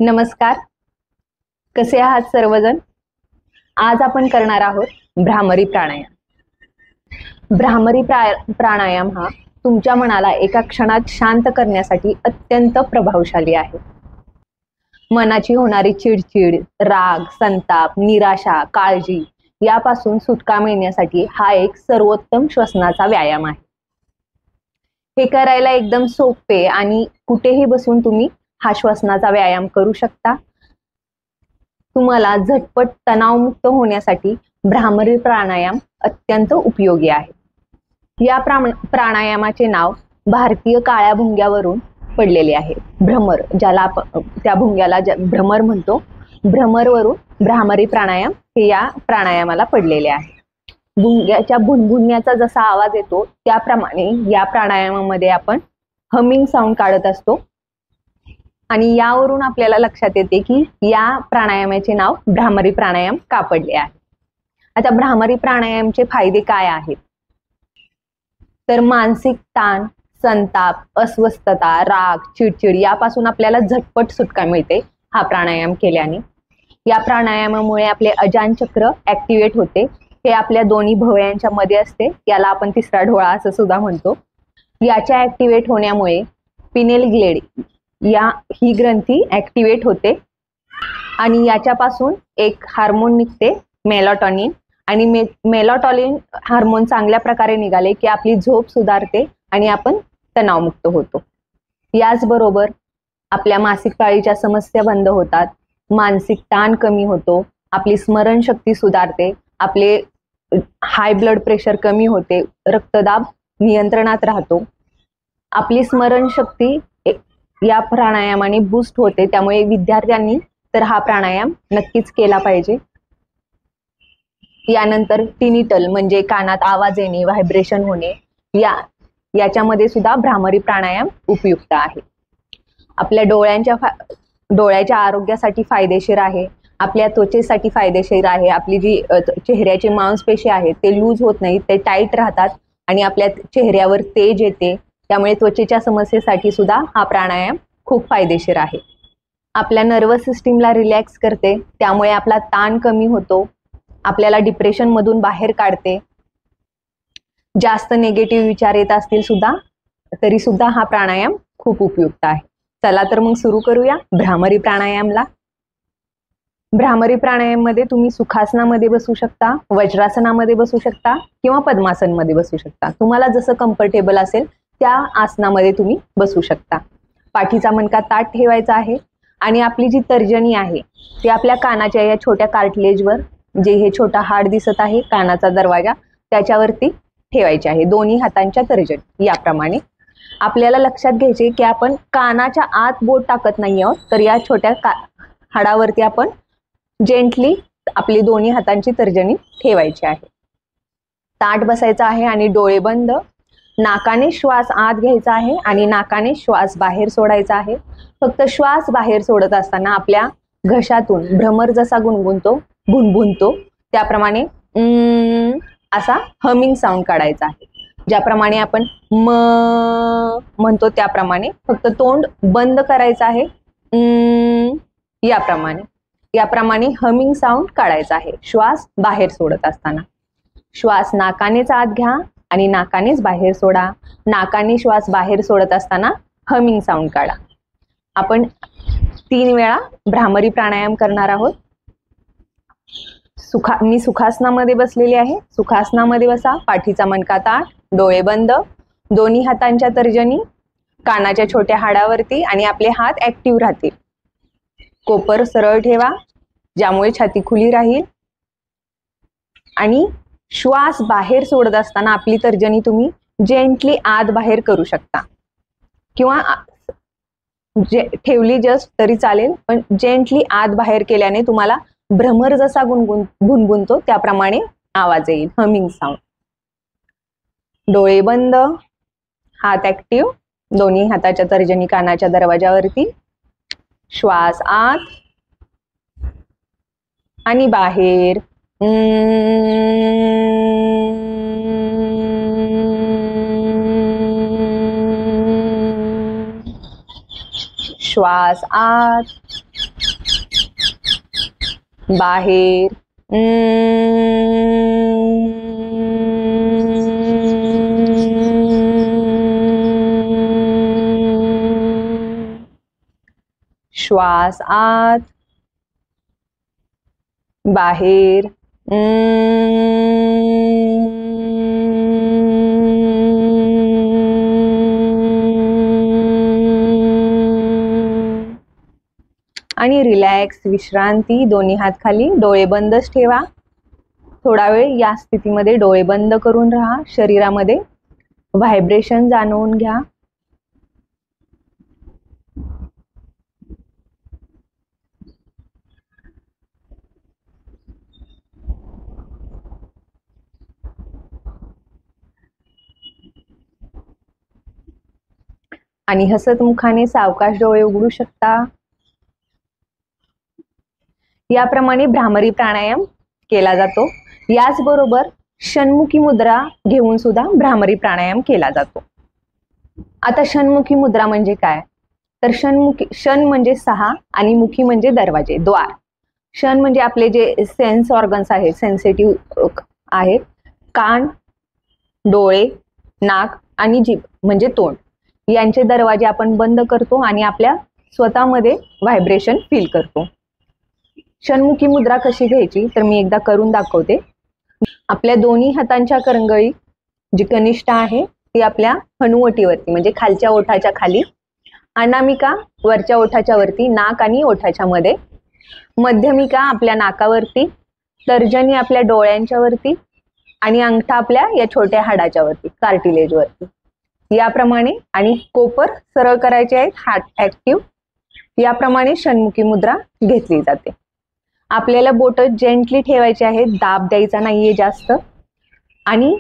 नमस्कार. कसे आहात सर्वजण? आज आपण करणार आहोत भ्रामरी प्राणायाम. प्राणायाम हा तुमच्या मनाला एका क्षणात शांत करण्यासाठी अत्यंत प्रभावशाली आहे. मनाची होणारी चिडचिड, राग, संताप, निराशा, काळजी यापासून सुटका मिळण्यासाठी हा एक सर्वोत्तम श्वसनाचा व्यायाम आहे. हे करायला एकदम सोपे आणि कुठेही बसून तुम्ही हा श्वसनाचा व्यायाम करू शकता. तुम्हाला झटपट तणावमुक्त होण्यासाठी भ्रामरी प्राणायाम अत्यंत उपयोगी आहे. या प्राणायामाचे नाव भारतीय काळ्या भुंग्यावरून पडलेले आहे. भ्रमर, ज्याला त्या भुंग्याला भ्रमर म्हणतो, भ्रमरवरून भ्रामरी प्राणायाम हे या प्राणायामाला पडलेले आहे. भुंग्याच्या भुनभुनण्याचा जसा आवाज येतो त्याप्रमाणे या प्राणायामामध्ये आपण हमिंग साऊंड काढत असतो आणि यावरून आपल्याला लक्षात येते की या प्राणायामाचे नाव भ्रामरी प्राणायाम का पडले आहे. आता भ्रामरी प्राणायामचे फायदे काय आहेत? तर मानसिक ताण, संताप, अस्वस्थता, राग, चिडचिड यापासून आपल्याला झटपट सुटका मिळते हा प्राणायाम केल्याने. या प्राणायामामुळे आपले अजान चक्र ऍक्टिव्हेट होते. हे आपल्या दोन्ही भुवयांच्या मध्ये असते, याला आपण तिसरा डोळा असं सुद्धा म्हणतो. याच्या ऍक्टिव्हेट होण्यामुळे पिनेल ग्लॅंड ही ग्रंथी ऍक्टिव्हेट होते आणि याच्यापासून एक हार्मोन निघते मेलाटॉनिन, आणि मेलाटॉनिन हार्मोन चांगल्या प्रकारे निघाले की आपली झोप सुधारते आणि आपण तणावमुक्त होतो. याचबरोबर आपल्या मासिक पाळीच्या समस्या बंद होतात, मानसिक ताण कमी होतो, आपली स्मरणशक्ती सुधारते, आपले हाय ब्लड प्रेशर कमी होते, रक्तदाब नियंत्रणात राहतो, आपली स्मरणशक्ती या प्राणायामाने बूस्ट होते. त्यामुळे विद्यार्थ्यांनी तर हा प्राणायाम नक्कीच केला पाहिजे. यानंतर टिनिटल म्हणजे कानात आवाज येणे, व्हायब्रेशन होणे, याच्यामध्ये सुद्धा भ्रामरी प्राणायाम उपयुक्त आहे. आपल्या डोळ्याच्या आरोग्यासाठी फायदेशीर आहे, आपल्या त्वचेसाठी फायदेशीर आहे. आपली जी चेहऱ्याची मांसपेशी आहेत ते लूज होत नाहीत, ते टाईट राहतात आणि आपल्या चेहऱ्यावर तेज येते. त्यामुळे त्वचेच्या समस्येसाठी सुद्धा हा प्राणायाम खूप फायदेशीर आहे. आपल्या नर्वस सिस्टीमला रिलॅक्स करते, त्यामुळे आपला ताण कमी होतो, आपल्याला डिप्रेशन मधून बाहेर काढते. जास्त निगेटिव्ह विचार येत असतील सुद्धा तरी सुद्धा हा प्राणायाम खूप उपयुक्त आहे. चला तर मग सुरू करूया भ्रामरी प्राणायामला. भ्रामरी प्राणायाम मध्ये तुम्ही सुखासनामध्ये बसू शकता, वज्रासनामध्ये बसू शकता किंवा पद्मासनमध्ये बसू शकता. तुम्हाला जसं कम्फर्टेबल असेल त्या आसनामध्ये तुम्ही बसू शकता. पाठीचा मणका ताठ ठेवायचा आहे आणि आपली जी तर्जनी आहे ती आपल्या कानाच्या या छोट्या कार्टिलेजवर, जे हे छोटा हाड दिसत आहे कानाचा दरवाजा, त्याच्यावरती ठेवायचे आहे. दोन्ही हातांच्या तर्जनी याप्रमाणे. आपल्याला लक्षात घ्यायचे की आपण कानाच्या आत बोट टाकत नाही आहोत, तर या छोट्या हाडावरती आपण जेंटली आपली दोन्ही हातांची तर्जनी ठेवायची आहे. ताठ बसायचं आहे आणि डोळे बंद. नाकाने श्वास आत घ्यायचा आहे आणि नाकाने श्वास बाहेर सोडायचा आहे. फक्त श्वास बाहेर सोडत असताना आपल्या घशातून भ्रमर जसा भुनभुनतो त्याप्रमाणे असा हमिंग साऊंड काढायचा आहे. ज्याप्रमाणे आपण म म्हणतो त्याप्रमाणे फक्त तोंड बंद करायचं आहे. याप्रमाणे हमिंग साऊंड काढायचा आहे श्वास बाहेर सोडत असताना. श्वास नाकानेच आत घ्या आणि नाकानेच बाहेर सोडा. नाकाने श्वास बाहेर सोडत असताना हमिंग साऊंड काढा. आपण 3 वेळा भ्रामरी प्राणायाम करणार आहोत. मी सुखासनामध्ये बसलेली आहे. सुखासनामध्ये बसा. पाठीचा मणका ताठ, डोळे बंद, दोन्ही हातांच्या तर्जनी कानाच्या छोट्या हाडावरती आणि आपले हात ऍक्टिव्ह राहतील. कोपर सरळ ठेवा ज्यामुळे छाती खुली राहील आणि श्वास बाहेर सोडत असताना आपली तर्जनी तुम्ही जेंटली आत बाहेर करू शकता किंवा ठेवली जस्ट तरी चालेल, पण जेंटली आत बाहेर केल्याने तुम्हाला भ्रमर जसा भुनभुनतो त्याप्रमाणे आवाज येईल, हमिंग साऊंड. डोळे बंद, हात ऍक्टिव्ह, दोन्ही हाताच्या तर्जनी कानाच्या दरवाजावरती. श्वास आत आणि बाहेर. श्वास आत बाहेर श्वास आत बाहेर आणि रिलॅक्स विश्रांती. दोन्ही हात खाली, डोळे बंदच ठेवा. थोडा वेळ या स्थितीमध्ये डोळे बंद करून राहा. शरीरामध्ये व्हायब्रेशन जाणवून घ्या. आणि हसत मुखाने सावकाश डोळे उघडू शकता. याप्रमाणे भ्रामरी प्राणायाम केला जातो. याचबरोबर षण्मुखी मुद्रा घेऊन सुद्धा भ्रामरी प्राणायाम केला जातो. आता षण्मुखी मुद्रा म्हणजे काय? तर षण म्हणजे 6 आणि मुखी म्हणजे दरवाजे, द्वार. षण म्हणजे आपले जे सेन्स ऑर्गन्स आहेत, सेन्सिटिव्ह आहेत, कान, डोळे, नाक आणि जीभ म्हणजे तोंड, यांचे दरवाजे आपण बंद करतो आणि आपल्या स्वतःमध्ये व्हायब्रेशन फील करतो. षण्मुखी मुद्रा कशी घ्यायची तर मी एकदा करून दाखवते. आपल्या दोन्ही हातांच्या करंगळी जी कनिष्ठ आहे ती आपल्या हनुवटीवरती म्हणजे खालच्या ओठाच्या खाली, अनामिका वरच्या ओठाच्या वरती, नाक आणि ओठाच्या मध्ये, मध्यमिका आपल्या नाकावरती, तर्जनी आपल्या डोळ्यांच्या वरती आणि अंगठा आपल्या या छोट्या हाडाच्या वरती, कार्टिलेज वरती, याप्रमाणे. आणि कोपर सरळ करायचे आहेत, हार्ट ऍक्टिव्ह. याप्रमाणे षण्मुखी मुद्रा घेतली जाते. आपल्याला बोट जेंटली ठेवायची आहेत, दाब द्यायचा नाहीये जास्त. आणि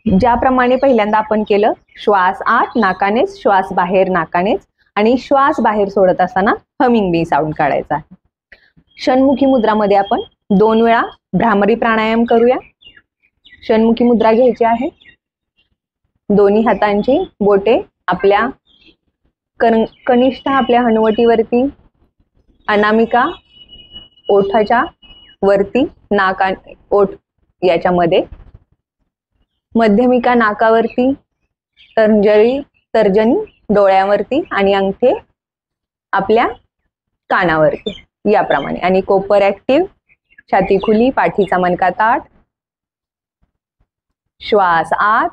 ज्याप्रमाणे पहिल्यांदा आपण केलं, श्वास आत नाकानेच, श्वास बाहेर नाकानेच, आणि श्वास बाहेर सोडत असताना हमिंग बी साऊंड काढायचा आहे. षण्मुखी मुद्रामध्ये आपण 2 वेळा भ्रामरी प्राणायाम करूया. षण्मुखी मुद्रा घ्यायची आहे. दोन्ही हातांची बोटे आपल्या कनिष्ठ आपल्या हनुवटीवरती, अनामिका ओठाच्या वरती, नाक ओठ याच्यामध्ये, मध्यमिका नाकावरती, तर्जनी डोळ्यावरती आणि अंगठे आपल्या कानावरती, याप्रमाणे. आणि कोपर ऍक्टिव्ह, छाती खुली, पाठीचा मणका ताठ. श्वास आत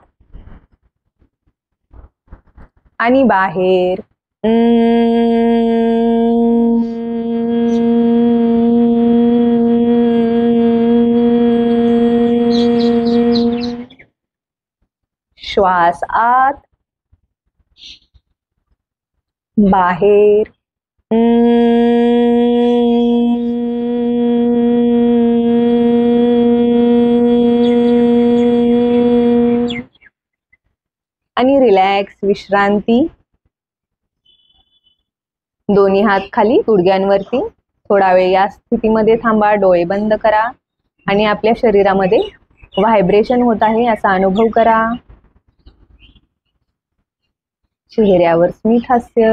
आणि बाहेर. श्वास आत बाहेर. आणि रिलॅक्स विश्रांती. दोन्ही हात खाली गुडघ्यांवरती. थोडा वेळ या स्थितीमध्ये थांबा, डोळे बंद करा आणि आपल्या शरीरामध्ये व्हायब्रेशन होत आहे असा अनुभव करा. चेहऱ्यावर स्मित हास्य.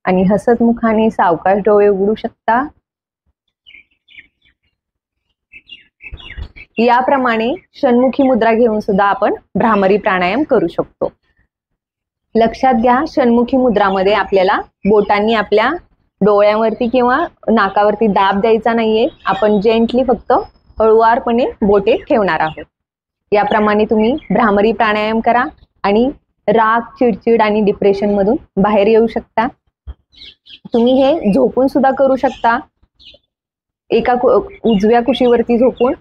आणि हसत मुखाने सावकाश डोळे उघडू शकता. याप्रमाणे षण्मुखी मुद्रा घेऊन सुद्धा आपण भ्रामरी प्राणायाम करू शकतो. लक्षात घ्या, षण्मुखी मुद्रामध्ये आपल्याला बोटांनी आपल्या डोळ्यावरती किंवा नाकावरती दाब द्यायचा नाहीये. आपण जेंटली फक्त हळुवारपणे बोटे ठेवणार आहोत. याप्रमाणे तुम्ही भ्रामरी प्राणायाम करा आणि राग, चिडचिड आणि डिप्रेशन मधून बाहेर येऊ शकता. तुम्ही हे झोपून सुद्धा करू शकता. एका उजव्या कुशीवरती झोपून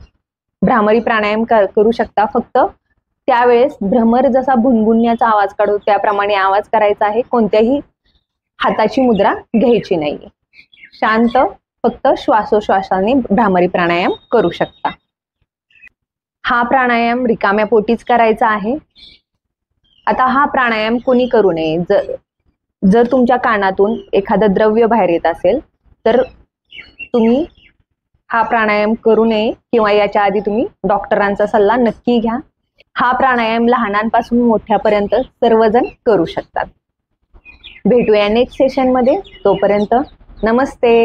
भ्रामरी प्राणायाम करू शकता. फक्त त्यावेळेस भ्रमर जसा भुणभुणण्याचा आवाज काढतो त्याप्रमाणे आवाज करायचा आहे. कोणत्याही हाताची मुद्रा घ्यायची नाही. शांत फक्त श्वासोश्वासाने भ्रामरी प्राणायाम करू शकता. हा प्राणायाम रिकाम्या पोटीच करायचा आहे. आता हा प्राणायाम कोणी करू नये. जर तुमच्या कानातून एखादं द्रव्य बाहेर येत असेल तर तुम्ही हा प्राणायाम करू नये किंवा याच्या आधी तुम्ही डॉक्टरांचा सल्ला नक्की घ्या. हा प्राणायाम लहानांपासून मोठ्यापर्यंत सर्वजण करू शकतात. भेटूया नेक्स्ट सेशन मध्ये. तोपर्यंत नमस्ते.